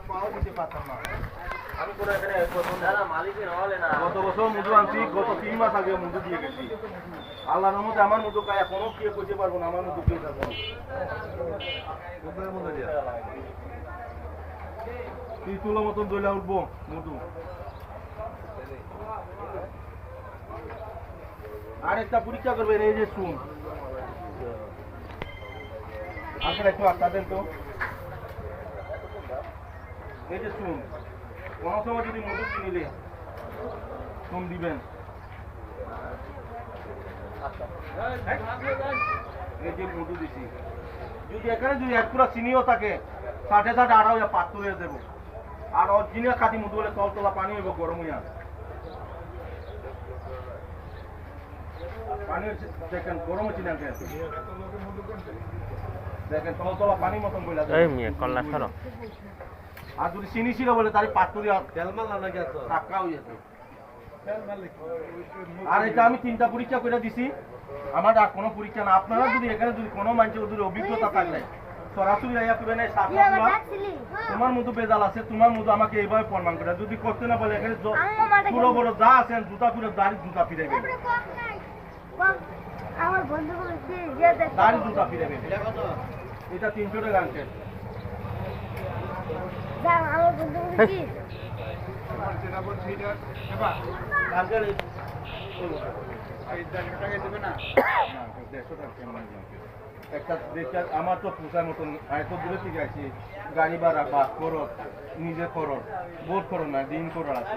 পাও দিতে পারতাম না। আমি পুরো এখানে গত বছর মধু আনছি, গত 3 মাস আগে মধু দিয়ে গেছি। আল্লাহর রহমতে আমার মধু খায় এখনো কে করতে পারবো না, আমার মধু খেয়ে থাকবো। তুই তুলো মতন দইলা উঠবো মধু। আর একটা পরীক্ষা করবেন, এই যে শুন আসলে একটু আটটা দেন তো। এই যে শুন, কোনো সময় যদি মধু কিনিলে শুন দিবেন। এই যে মধু দিছি, যদি এখানে যদি এক পুরা চিনিও থাকে 60 আড়াও পাত্র হয়ে দেবো। আর অরিজিনাল খাঁটি মধু হলে তলতলা পানি হইব গরম হইয়া। পানি দেখেন গরম হচ্ছে না, দেখেন তলতলা পানি মতন বইলা যায়। আর যদি চিনি ছিল বলে তার পাত্র দিয়া টাকা হয়ে যেত। আর এটা আমি 3টা পরীক্ষা করে দিছি, আমার আর কোনো পরীক্ষা না। আপনারা যদি এখানে যদি কোনো মানুষের যদি অভিজ্ঞতা থাকলে সরাসরি আইয়া করবেন, তোমার মতো বেজাল আছে, তোমার মতো আমাকে এইভাবে প্রমাণ করে। যদি করতে না বলে এখানে পুরো বড় যা আছেন জুতা পুরো দাড়ি জুতা ফিরাইবে, দাড়ি জুতা ফিরাইবে। এটা 300 টাকা আনছেন। আমার তো পোষার মতন এত দূরে থেকে আছি, গাড়ি ভাড়া বাস খরচ, নিজে খরচ, বোধ খরচ না, দিন খরচ আছে।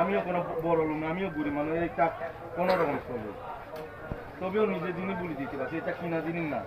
আমিও কোনো বড় লোক না, আমিও গরিব মানুষ, এটা কোনো রকম চলবে। তবেও নিজের দিনই বলে দিতে পারছি, এটা কিনা জিনিস না।